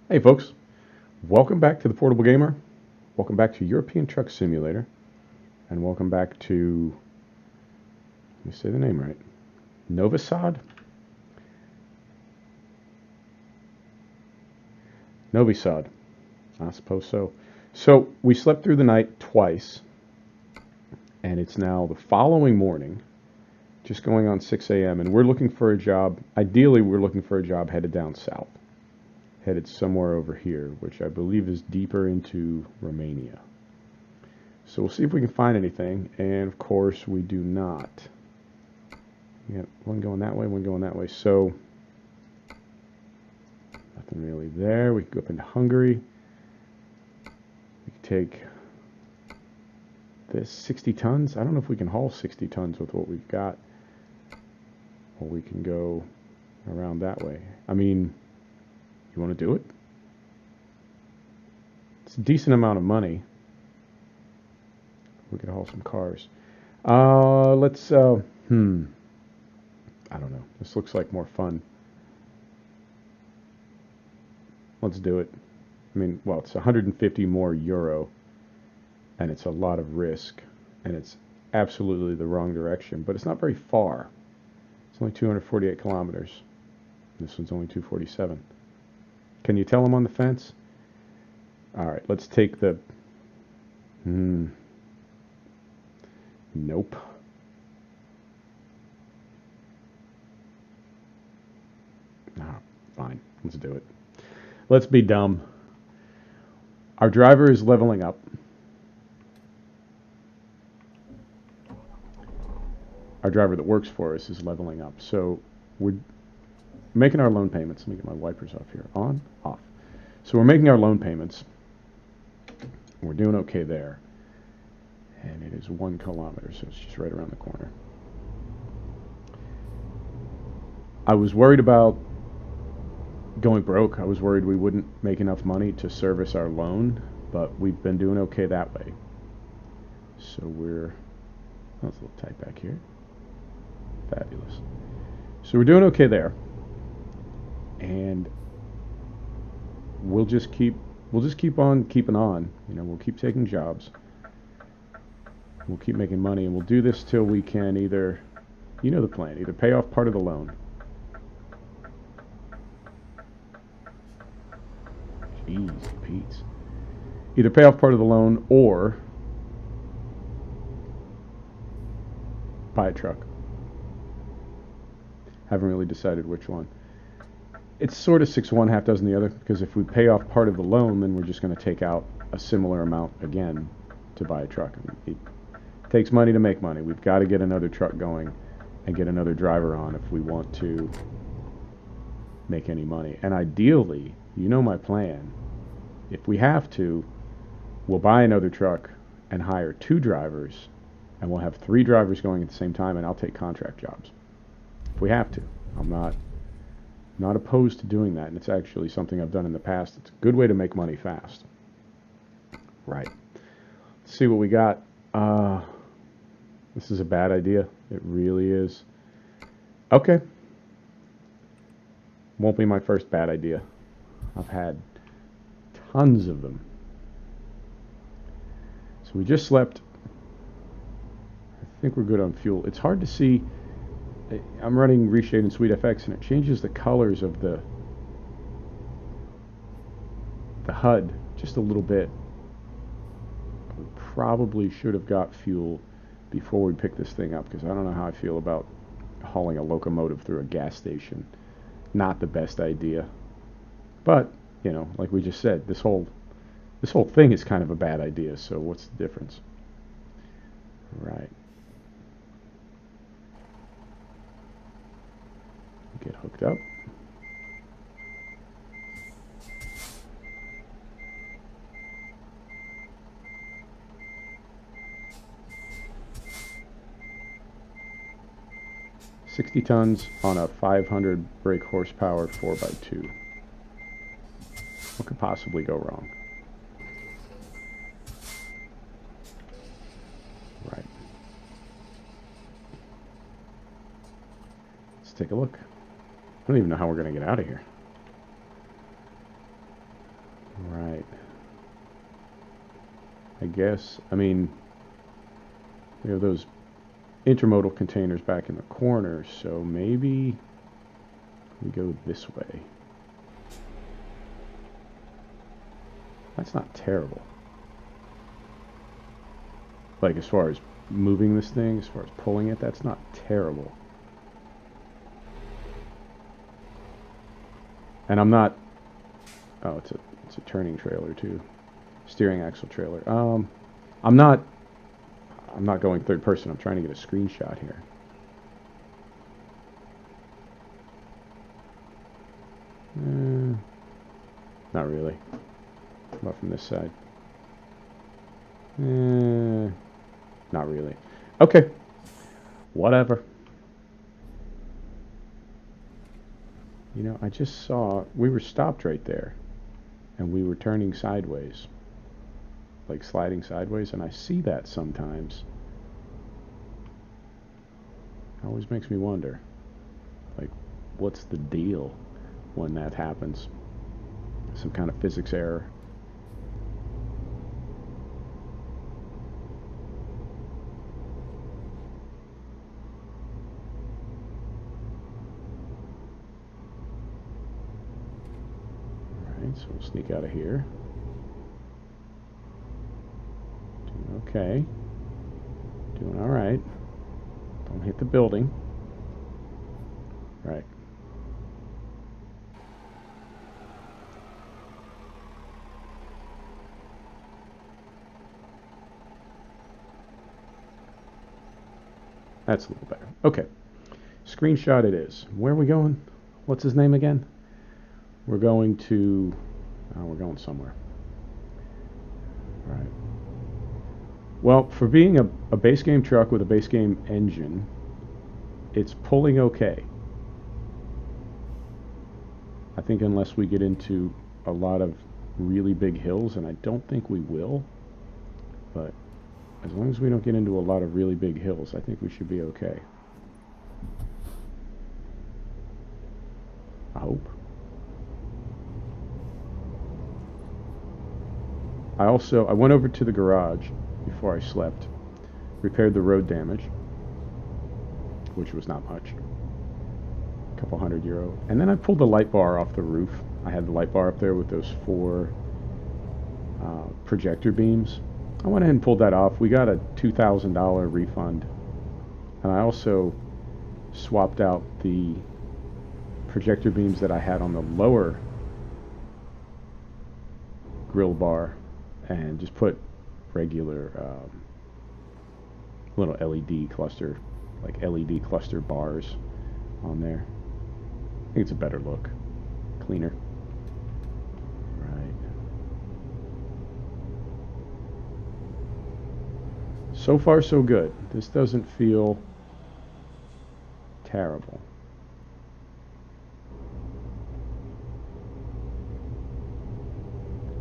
Hey folks, welcome back to the Portable Gamer. Welcome back to European Truck Simulator. And welcome back to, let me say the name right, Novi. I suppose so. So we slept through the night twice, and it's now the following morning, just going on 6 a.m. And we're looking for a job. Ideally, we're looking for a job headed down south. Headed somewhere over here, which I believe is deeper into Romania. So we'll see if we can find anything, and of course we do not. We got one going that way, one going that way, so nothing really there. We can go up into Hungary. We can take this 60 tons. I don't know if we can haul 60 tons with what we've got. Or we can go around that way. I mean, you want to do it? It's a decent amount of money. We could haul some cars. Let's, I don't know. This looks like more fun. Let's do it. I mean, well, it's 150 more euro, and it's a lot of risk, and it's absolutely the wrong direction, but it's not very far. It's only 248 kilometers. This one's only 247. Can you tell I'm on the fence? All right, let's take the... Nope. No, fine. Let's do it. Let's be dumb. Our driver is leveling up. Our driver that works for us is leveling up. So we're making our loan payments. Let me get my wipers off here. On, off. So we're making our loan payments. We're doing okay there. And it is 1 kilometer, so it's just right around the corner. I was worried about going broke. I was worried we wouldn't make enough money to service our loan, but we've been doing okay that way. So we're... Oh, it's a little tight back here. Fabulous. So we're doing okay there. And we'll just keep on keeping on. You know, we'll keep taking jobs. We'll keep making money, and we'll do this till we can either, you know the plan, either pay off part of the loan. Jeez, Pete. Either pay off part of the loan or buy a truck. Haven't really decided which one. It's sort of 6 one, half dozen the other, because if we pay off part of the loan, then we're just going to take out a similar amount again to buy a truck. I mean, it takes money to make money. We've got to get another truck going and get another driver on if we want to make any money. And ideally, you know my plan, if we have to, we'll buy another truck and hire 2 drivers, and we'll have 3 drivers going at the same time, and I'll take contract jobs if we have to. I'm not opposed to doing that, and it's actually something I've done in the past. It's a good way to make money fast. Right. Let's see what we got. This is a bad idea. It really is. Okay. Won't be my first bad idea. I've had tons of them. So we just slept. I think we're good on fuel. It's hard to see. I'm running Reshade and SweetFX, and it changes the colors of the HUD just a little bit. We probably should have got fuel before we pick this thing up, because I don't know how I feel about hauling a locomotive through a gas station. Not the best idea. But, you know, like we just said, this whole thing is kind of a bad idea, so what's the difference? Right. Get hooked up. $60 tons on a 500 brake horsepower 4x2. What could possibly go wrong? Right. Let's take a look. I don't even know how we're going to get out of here. Right. I guess, I mean, we have those intermodal containers back in the corner, so maybe we go this way. That's not terrible. Like, as far as moving this thing, as far as pulling it, that's not terrible. And I'm not... Oh, it's a turning trailer, too. Steering axle trailer. I'm not going third person. I'm trying to get a screenshot here. Not really. Not from this side. Not really. Okay. Whatever. You know, I just saw... We were stopped right there. And we were turning sideways. Like sliding sideways. And I see that sometimes. It always makes me wonder. Like, what's the deal when that happens? Some kind of physics error. So we'll sneak out of here. Doing okay. Doing all right. Don't hit the building. Right. That's a little better. Okay. Screenshot it is. Where are we going? What's his name again? We're going to... we're going somewhere. Right. Well, for being a base game truck with a base game engine, it's pulling okay. I think unless we get into a lot of really big hills, and I don't think we will, but as long as we don't get into a lot of really big hills, I think we should be okay. I hope. I went over to the garage before I slept, repaired the road damage, which was not much, a couple €100, and then I pulled the light bar off the roof. I had the light bar up there with those 4 projector beams. I went ahead and pulled that off. We got a $2,000 refund, and I also swapped out the projector beams that I had on the lower grill bar and just put regular little LED cluster, like LED cluster bars on there. I think it's a better look, cleaner. Right. So far so good. This doesn't feel terrible.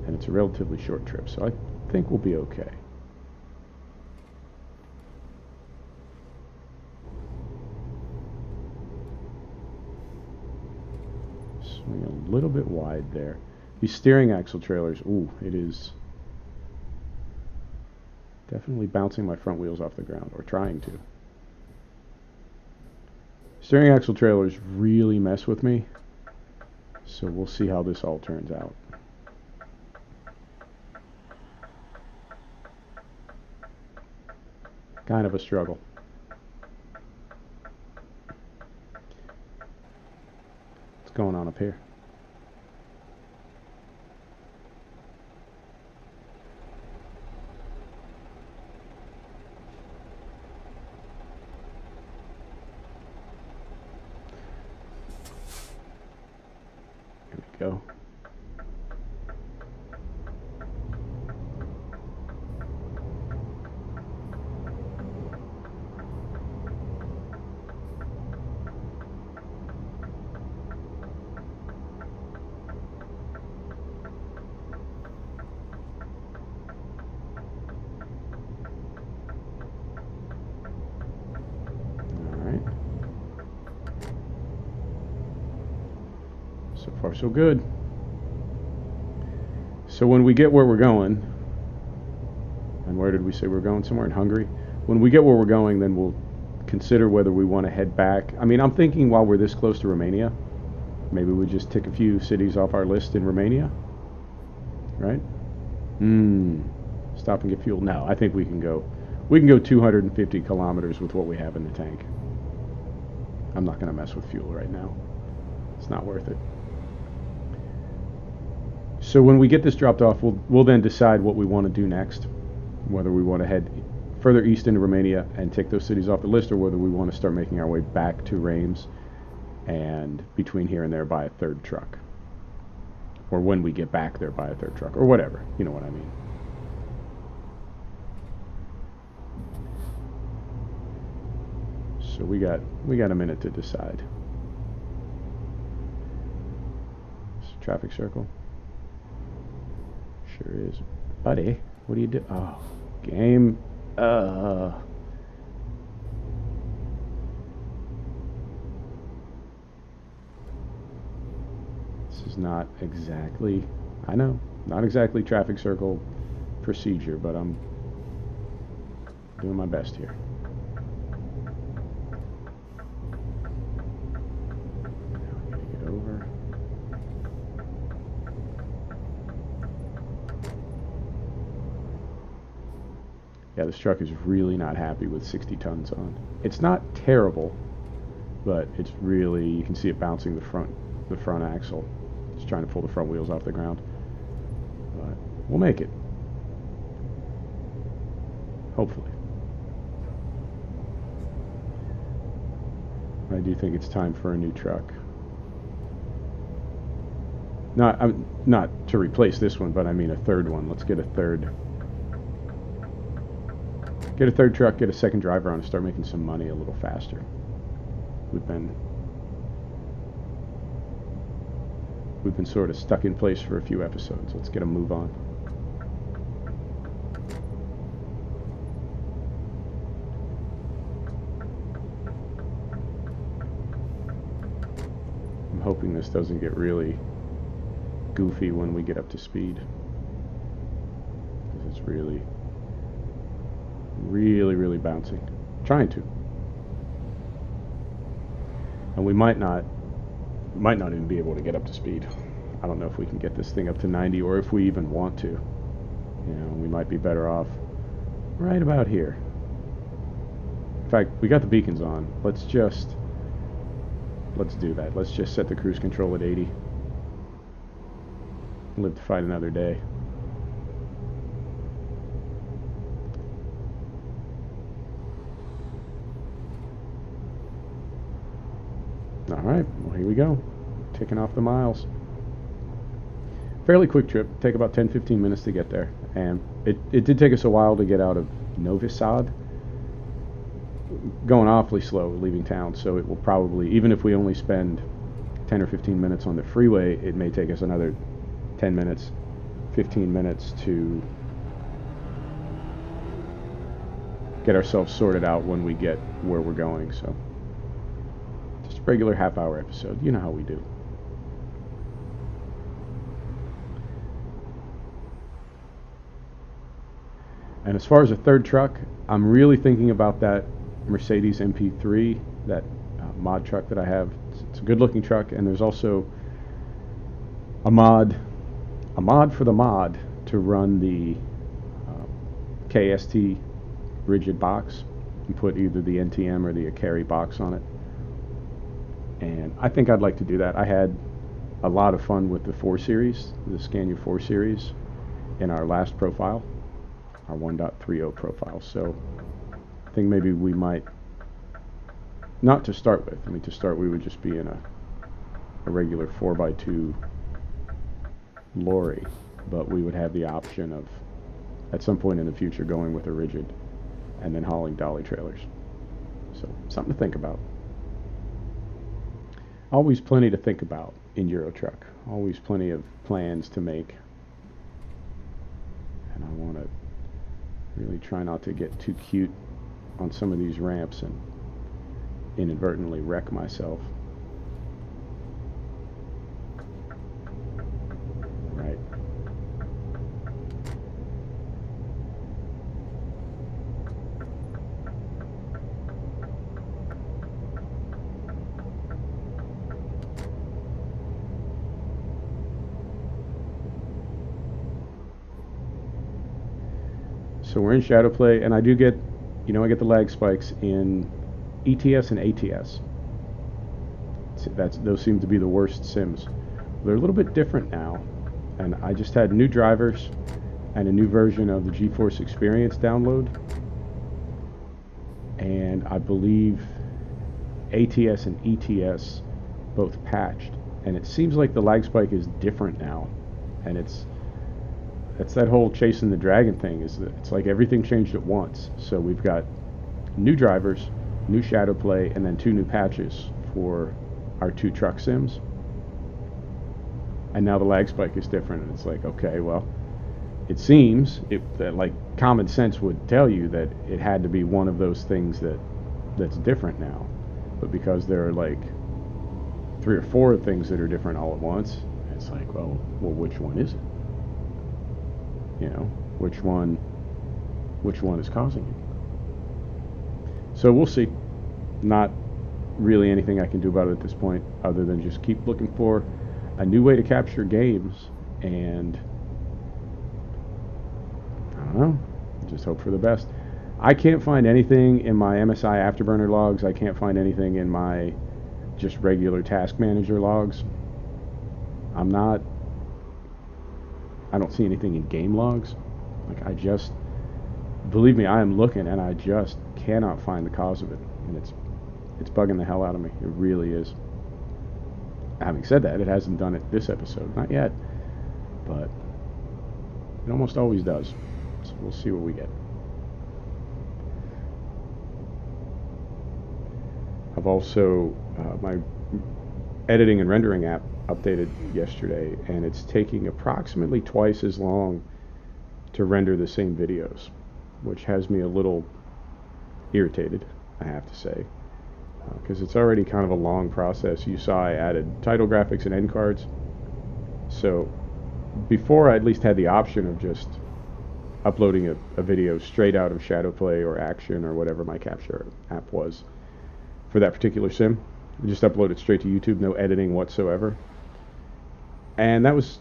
And it's a relatively short trip, so I think we'll be okay. Swing a little bit wide there. These steering axle trailers, ooh, it is definitely bouncing my front wheels off the ground, or trying to. Steering axle trailers really mess with me, so we'll see how this all turns out. Kind of a struggle. What's going on up here? Here we go. So far so good. So when we get where we're going, and where did we say we're going? Somewhere in Hungary. When we get where we're going, then we'll consider whether we want to head back. I mean, I'm thinking while we're this close to Romania, maybe we just tick a few cities off our list in Romania, right? Stop and get fuel. No, I think we can go 250 kilometers with what we have in the tank. I'm not going to mess with fuel right now. It's not worth it. So when we get this dropped off, we'll then decide what we want to do next, whether we want to head further east into Romania and take those cities off the list, or whether we want to start making our way back to Reims and between here and there buy a third truck. Or when we get back there, buy a third truck, or whatever. You know what I mean. So we got a minute to decide. Traffic circle. Sure is. Buddy, what do you do? Oh, game. This is not exactly, I know, not exactly traffic circle procedure, but I'm doing my best here. Yeah, this truck is really not happy with 60 tons on. It's not terrible, but it's really, you can see it bouncing the front axle. It's trying to pull the front wheels off the ground. But we'll make it. Hopefully. I do think it's time for a new truck. Not to replace this one, but I mean a third one. Let's get a third. Get a third truck, get a second driver on, and start making some money a little faster. We've been sort of stuck in place for a few episodes. Let's get a move on. I'm hoping this doesn't get really goofy when we get up to speed, because it's really bouncing. Trying to. And we might not even be able to get up to speed. I don't know if we can get this thing up to 90, or if we even want to. You know, we might be better off right about here. In fact, we got the beacons on. Let's do that. Let's just set the cruise control at 80. Live to fight another day. Alright, well here we go. Ticking off the miles. Fairly quick trip. Take about 10-15 minutes to get there. And it did take us a while to get out of Novi. Going awfully slow leaving town, so it will probably, even if we only spend 10 or 15 minutes on the freeway, it may take us another 10 minutes, 15 minutes to get ourselves sorted out when we get where we're going. So just a regular half-hour episode. You know how we do. And as far as a third truck, I'm really thinking about that Mercedes MP3, that mod truck that I have. It's a good-looking truck, and there's also a mod for the mod to run the KST rigid box and put either the NTM or the Akari box on it. And I think I'd like to do that. I had a lot of fun with the 4 Series, the Scania 4 Series, in our last profile, our 1.30 profile. So I think maybe we might, not to start with, I mean, to start we would just be in a regular 4x2 lorry, but we would have the option of, at some point in the future, going with a rigid and then hauling dolly trailers. So something to think about. Always plenty to think about in Euro Truck. Always plenty of plans to make. And I want to really try not to get too cute on some of these ramps and inadvertently wreck myself. Right. So we're in shadow play, and I do get, I get the lag spikes in ETS and ATS. Those seem to be the worst sims. They're a little bit different now, and I just had new drivers and a new version of the GeForce Experience download, and I believe ATS and ETS both patched, and it seems like the lag spike is different now, and it's that whole chasing the dragon thing. It's like everything changed at once. So we've got new drivers, new shadow play, and then 2 new patches for our 2 truck sims, and now the lag spike is different, and it's like, okay, well, it seems that like common sense would tell you that it had to be one of those things that's different now, but because there are like 3 or 4 things that are different all at once, it's like, well, which one is it? Which one is causing it? So we'll see. Not really anything I can do about it at this point, other than just keep looking for a new way to capture games, and I don't know, just hope for the best. I can't find anything in my MSI Afterburner logs. I can't find anything in my just regular Task Manager logs. I don't see anything in game logs. Like, believe me, I am looking, and I just cannot find the cause of it, and it's bugging the hell out of me. It really is. Having said that, it hasn't done it this episode, not yet, but it almost always does. So we'll see what we get. I've also my editing and rendering app updated yesterday, and it's taking approximately twice as long to render the same videos, which has me a little irritated, I have to say, because it's already kind of a long process. You saw I added title graphics and end cards, so before I at least had the option of just uploading a video straight out of Shadowplay or Action or whatever my capture app was for that particular sim. Just upload it straight to YouTube, no editing whatsoever. And that was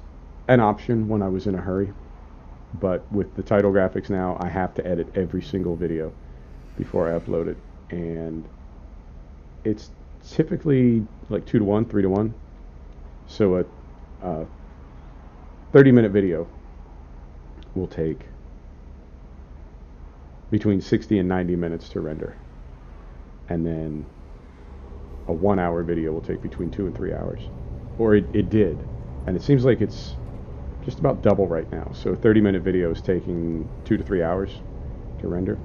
an option when I was in a hurry. But with the title graphics now, I have to edit every single video before I upload it. And it's typically like 2-to-1, 3-to-1. So a 30-minute video will take between 60 and 90 minutes to render. And then a 1-hour video will take between 2 and 3 hours. Or it did. And it seems like it's just about double right now. So a 30-minute video is taking 2 to 3 hours to render.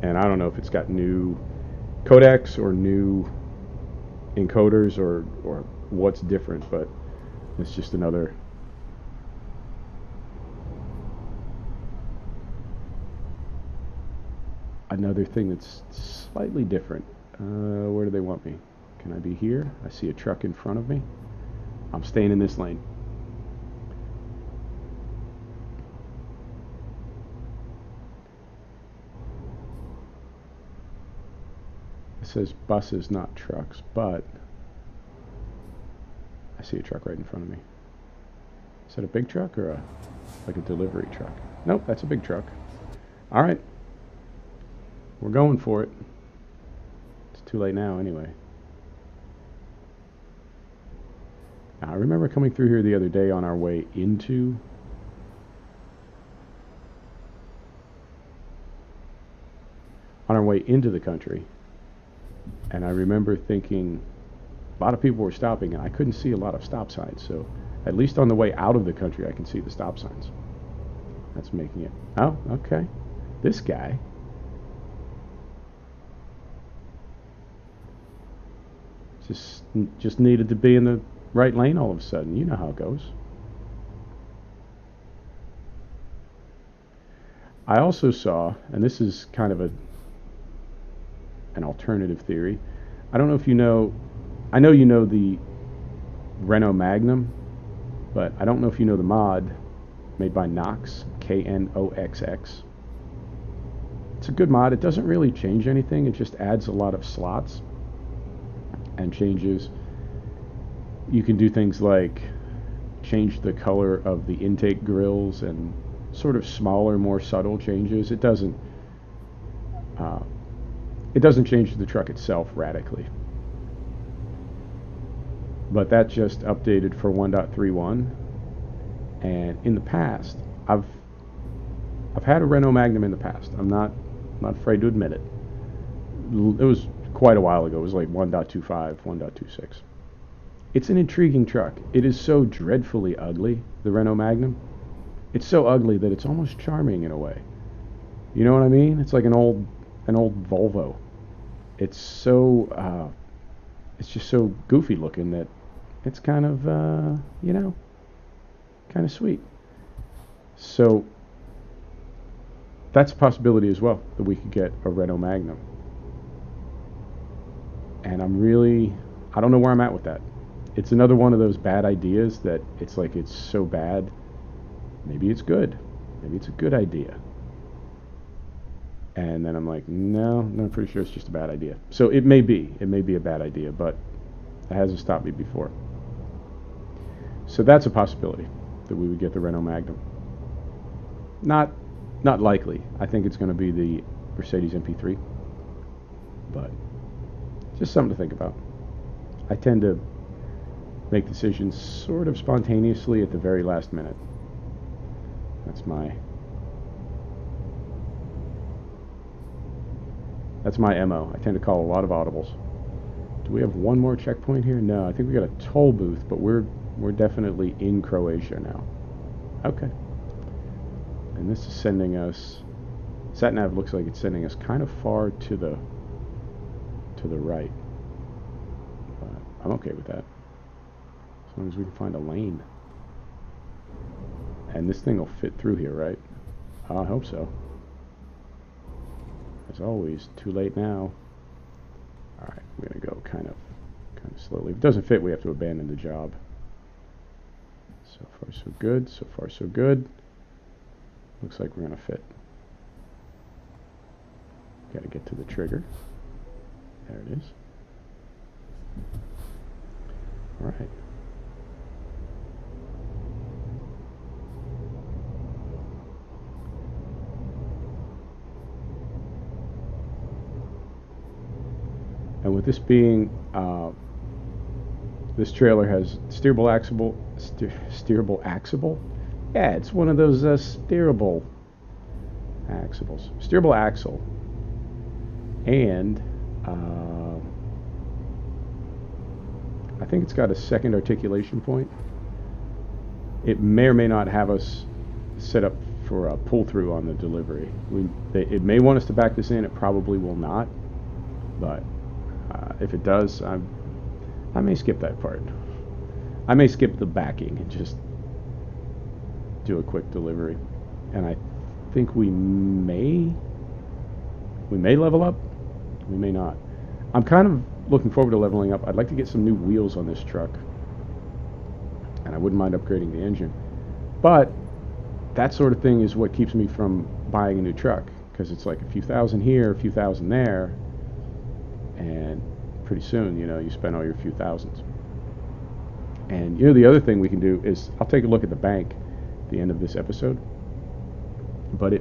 And I don't know if it's got new codecs or new encoders or what's different, but it's just another thing that's slightly different. Where do they want me? Can I be here? I see a truck in front of me. I'm staying in this lane. It says buses, not trucks, but I see a truck right in front of me. Is that a big truck or like a delivery truck? Nope, that's a big truck. All right. We're going for it. It's too late now anyway. Now, I remember coming through here the other day on our way into the country, and I remember thinking a lot of people were stopping, and I couldn't see a lot of stop signs. So at least on the way out of the country, I can see the stop signs. That's making it. Oh, okay. This guy. Just needed to be in the right lane all of a sudden. You know how it goes. I also saw, and this is kind of an alternative theory. I don't know if you know, I know you know the Renault Magnum, but I don't know if you know the mod made by Knox, Knoxx. It's a good mod. It doesn't really change anything. It just adds a lot of slots and changes. You can do things like change the color of the intake grills and sort of smaller, more subtle changes. Uh, it doesn't change the truck itself radically. But that just updated for 1.31, and in the past, I've had a Renault Magnum in the past. I'm not afraid to admit it. It was quite a while ago. It was like 1.25, 1.26. It's an intriguing truck. It is so dreadfully ugly, the Renault Magnum. It's so ugly that it's almost charming in a way. You know what I mean? It's like an old Volvo. It's so it's just so goofy looking that it's kind of kind of sweet. So that's a possibility as well, that we could get a Renault Magnum. And I don't know where I'm at with that. It's another one of those bad ideas that it's like, it's so bad, maybe it's good. Maybe it's a good idea. And then I'm like, no, I'm pretty sure it's just a bad idea. So it may be a bad idea, but it hasn't stopped me before. So that's a possibility, that we would get the Renault Magnum. Not likely. I think it's going to be the Mercedes MP3, but just something to think about. I tend to make decisions sort of spontaneously at the very last minute. That's my MO. I tend to call a lot of audibles. Do we have one more checkpoint here? No, I think we got a toll booth, but we're definitely in Croatia now. Okay. And this is sending us, SatNav looks like it's sending us kind of far to the right. But I'm okay with that, as long as we can find a lane. And this thing will fit through here, right? I hope so. As always, too late now. Alright, we're going to go kind of slowly. If it doesn't fit, we have to abandon the job. So far so good, so far so good. Looks like we're going to fit. Got to get to the trigger. There it is. Alright. And with this being, this trailer has steerable axle. Steerable axle? Yeah, it's one of those steerable axles. Steerable axle. And I think it's got a second articulation point. It may or may not have us set up for a pull-through on the delivery. It may want us to back this in. It probably will not. But if it does, I may skip that part. I may skip the backing and just do a quick delivery. And I think we may level up. We may not. I'm kind of looking forward to leveling up. I'd like to get some new wheels on this truck, and I wouldn't mind upgrading the engine. But that sort of thing is what keeps me from buying a new truck, because it's like a few thousand here, a few thousand there, and pretty soon, you spend all your few thousands. And the other thing we can do is, I'll take a look at the bank at the end of this episode, but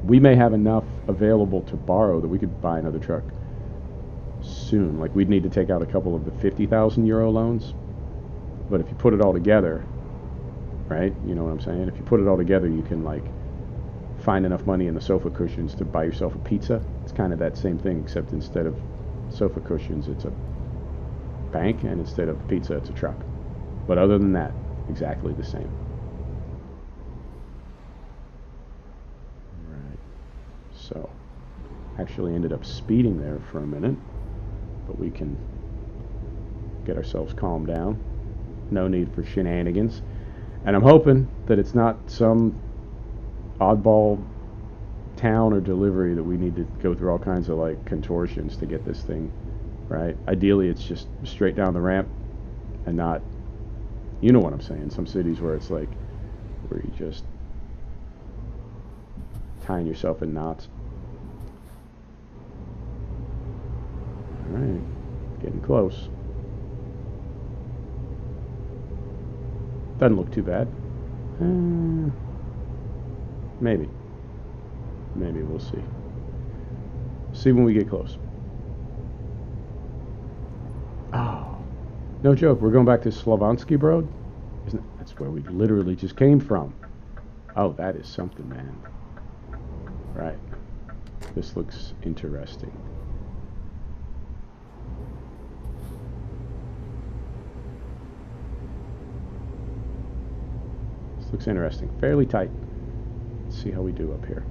we may have enough available to borrow that we could buy another truck soon. Like, we'd need to take out a couple of the 50,000 euro loans, but if you put it all together, right, you know what I'm saying, if you put it all together, you can like find enough money in the sofa cushions to buy yourself a pizza. It's kind of that same thing, except instead of sofa cushions, it's a bank, and instead of pizza, it's a truck. But other than that, exactly the same. Right. So, actually ended up speeding there for a minute, but we can get ourselves calmed down. No need for shenanigans. And I'm hoping that it's not some oddball town or delivery that we need to go through all kinds of like contortions to get this thing right. Ideally, it's just straight down the ramp, and not, you know what I'm saying, some cities where it's like, where you just tying yourself in knots. Alright, getting close. Doesn't look too bad. Maybe. Maybe, we'll see. See when we get close. Oh, no joke. We're going back to Slavonski, bro. That's where we literally just came from. Oh, that is something, man. Right. This looks interesting. This looks interesting. Fairly tight. Let's see how we do up here.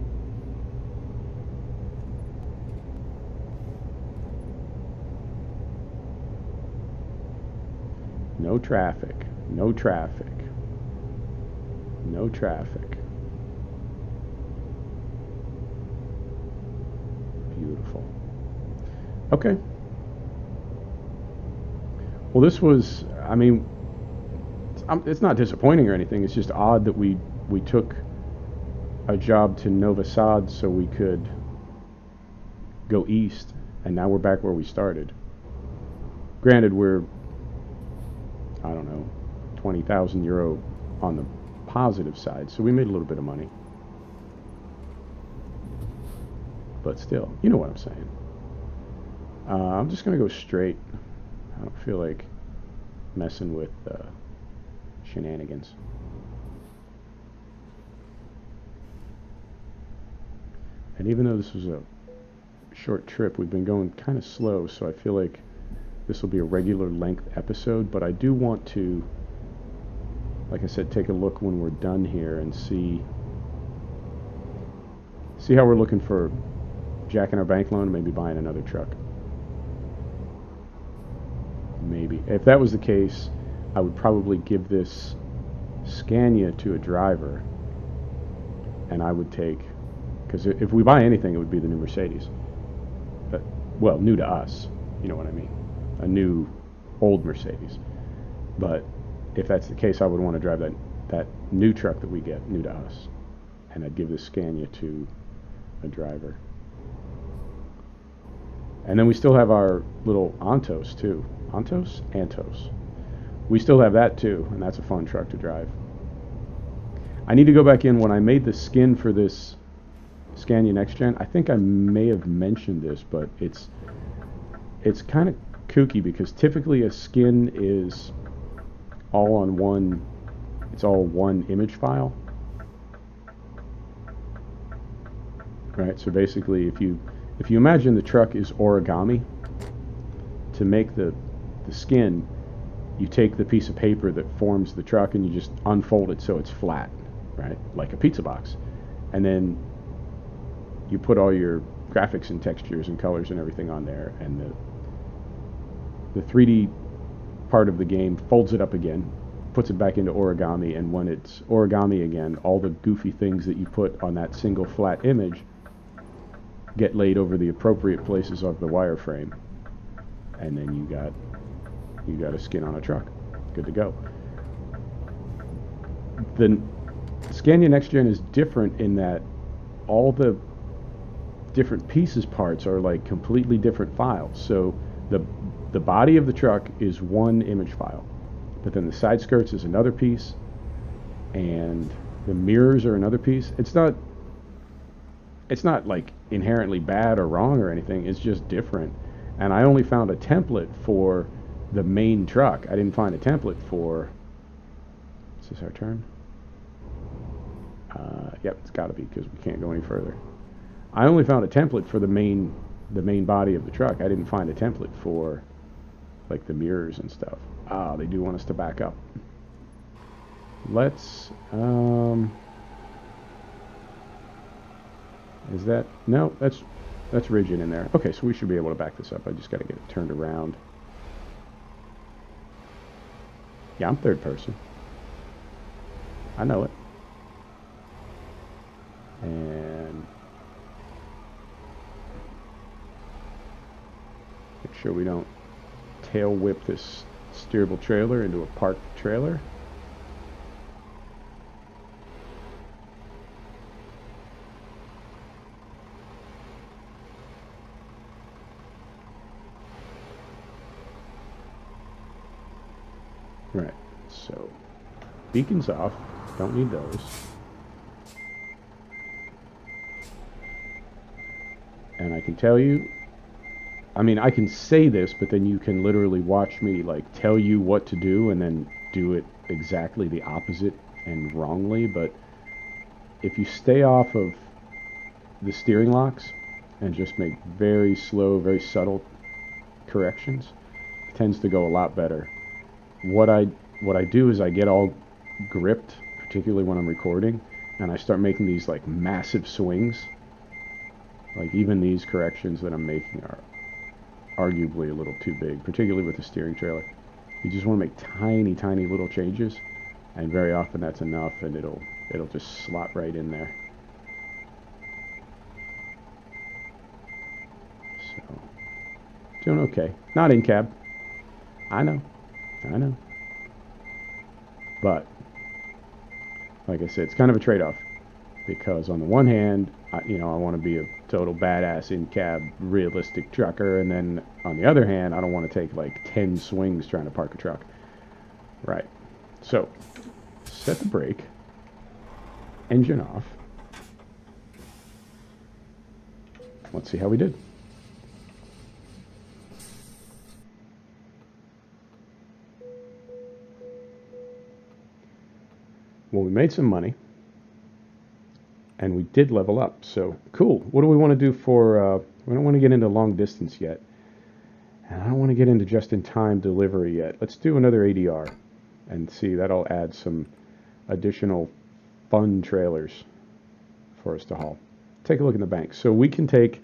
No traffic. No traffic. No traffic. Beautiful. Okay. Well, this was, I mean, it's not disappointing or anything. It's just odd that we took a job to Novi so we could go east, and now we're back where we started. Granted, we're, I don't know, 20,000 euro on the positive side, so we made a little bit of money. But still, you know what I'm saying. I'm just going to go straight. I don't feel like messing with shenanigans. And even though this was a short trip, we've been going kind of slow, so I feel like this will be a regular length episode, but I do want to, like I said, take a look when we're done here and see how we're looking for jacking our bank loan and maybe buying another truck. Maybe. If that was the case, I would probably give this Scania to a driver, and I would take, because if we buy anything, it would be the new Mercedes. But, well, new to us, you know what I mean. A new, old Mercedes. But if that's the case, I would want to drive that new truck that we get, new to us. And I'd give this Scania to a driver. And then we still have our little Antos, too. Antos. We still have that, too, and that's a fun truck to drive. I need to go back in. When I made the skin for this Scania Next Gen, I think I may have mentioned this, but it's kind of kooky because typically a skin is all on one, it's all one image file. Right, so basically if you imagine the truck is origami, to make the skin, you take the piece of paper that forms the truck and you just unfold it so it's flat, right, like a pizza box, and then you put all your graphics and textures and colors and everything on there, and the 3D part of the game folds it up again, puts it back into origami, and when it's origami again, all the goofy things that you put on that single flat image get laid over the appropriate places of the wireframe, and then you got a skin on a truck. Good to go. The Scania Next Gen is different in that all the different pieces parts are like completely different files. So the body of the truck is one image file, but then the side skirts is another piece, and the mirrors are another piece. It's not like inherently bad or wrong or anything. It's just different. And I only found a template for the main truck. I didn't find a template for, is this our turn? Yep, it's got to be, because we can't go any further. I only found a template for the main body of the truck. I didn't find a template for like the mirrors and stuff. Ah, they do want us to back up. Let's is that, no, that's rigid in there. Okay, so we should be able to back this up. I just got to get it turned around. Yeah, I'm third person. I know it. And make sure we don't tail whip this steerable trailer into a parked trailer. Right, so beacon's off. Don't need those. And I can tell you, I mean, I can say this, but then you can literally watch me like tell you what to do and then do it exactly the opposite and wrongly. But if you stay off of the steering locks and just make very slow, very subtle corrections, it tends to go a lot better. What I do is I get all gripped, particularly when I'm recording, and I start making these like massive swings. Like even these corrections that I'm making are arguably a little too big, particularly with the steering trailer. You just want to make tiny, tiny little changes, and very often that's enough, and it'll just slot right in there. So, doing okay. Not in cab. I know. But, like I said, it's kind of a trade-off. Because on the one hand, I want to be a total badass in-cab, realistic trucker. And then on the other hand, I don't want to take like 10 swings trying to park a truck. Right. So, set the brake. Engine off. Let's see how we did. Well, we made some money, and we did level up, so cool. What do we want to do for, we don't want to get into long distance yet, and I don't want to get into just-in-time delivery yet. Let's do another ADR, and see, that'll add some additional fun trailers for us to haul. Take a look in the bank. So we can take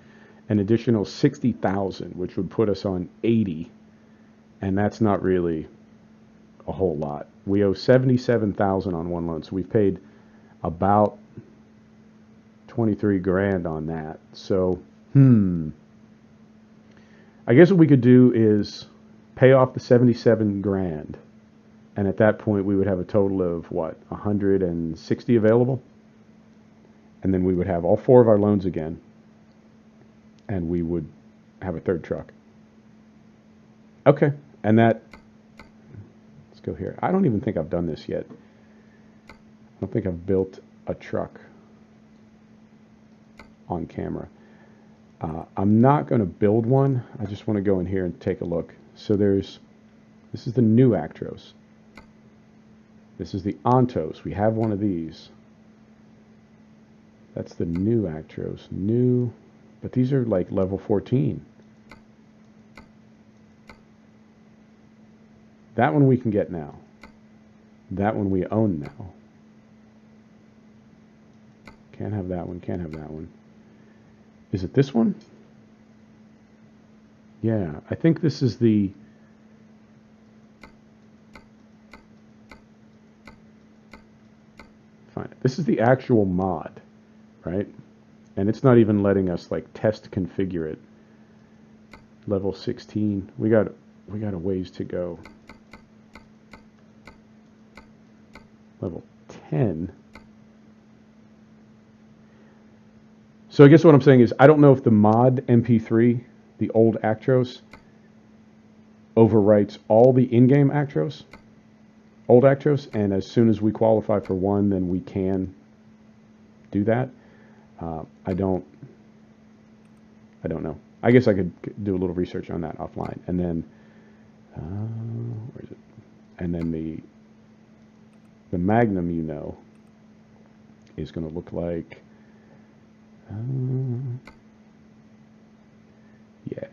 an additional 60,000, which would put us on 80, and that's not really a whole lot. We owe 77,000 on one loan, so we've paid about 23 grand on that. So, I guess what we could do is pay off the 77 grand, and at that point we would have a total of what, 160 available, and then we would have all 4 of our loans again, and we would have a third truck. Okay, and that. Go here. I don't even think I've done this yet. I don't think I've built a truck on camera. I'm not going to build one. I just want to go in here and take a look. So this is the new Actros. This is the Ontos. We have one of these. That's the new Actros. New, but these are like level 14. That one we can get now. That one we own now. Can't have that one, can't have that one. Is it this one? Yeah, I think this is the... Fine. This is the actual mod, right? And it's not even letting us like test configure it. Level 16. We got a ways to go. Level 10. So I guess what I'm saying is I don't know if the mod MP3, the old Actros, overwrites all the in-game Actros, old Actros, and as soon as we qualify for one, then we can do that. I don't know. I guess I could do a little research on that offline, and then where is it? And then the Magnum, is going to look like, yeah,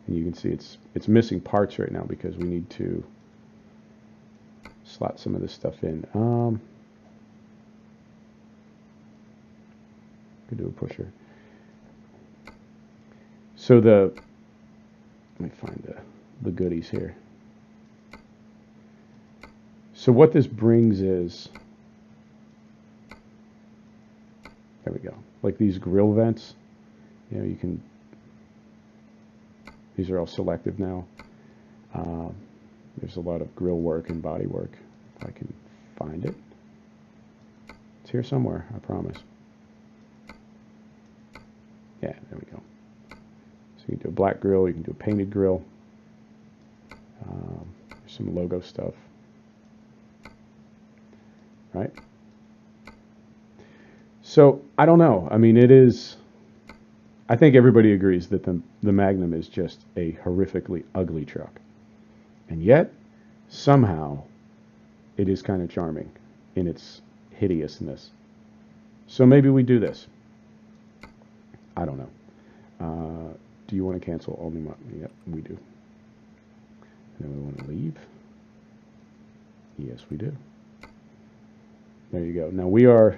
and you can see it's missing parts right now because we need to slot some of this stuff in. Could do a pusher. So let me find the goodies here. So what this brings is, there we go, like these grill vents, you can, these are all selective now. There's a lot of grill work and body work, if I can find it. It's here somewhere, I promise. Yeah, there we go. So you can do a black grill, you can do a painted grill. There's some logo stuff. Right? So I don't know. I mean, it is. I think everybody agrees that the Magnum is just a horrifically ugly truck, and yet somehow it is kind of charming in its hideousness. So maybe we do this. I don't know. Do you want to cancel only my? Yep, we do. And then we want to leave. Yes, we do. There you go. Now we'll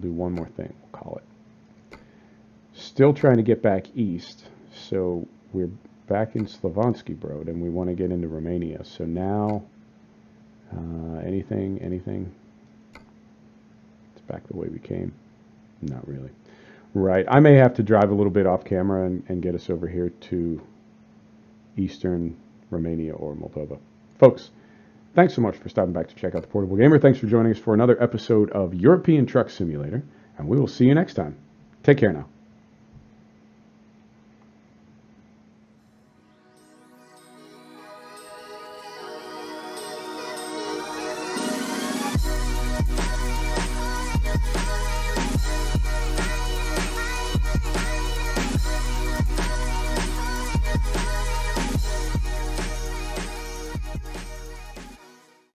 do one more thing. We'll call it. Still trying to get back east. So we're back in Slavonski, bro, and we want to get into Romania. So now, anything? It's back the way we came. Not really. Right. I may have to drive a little bit off camera and get us over here to Eastern Romania or Moldova. Folks, thanks so much for stopping back to check out The Portable Gamer. Thanks for joining us for another episode of European Truck Simulator, and we will see you next time. Take care now.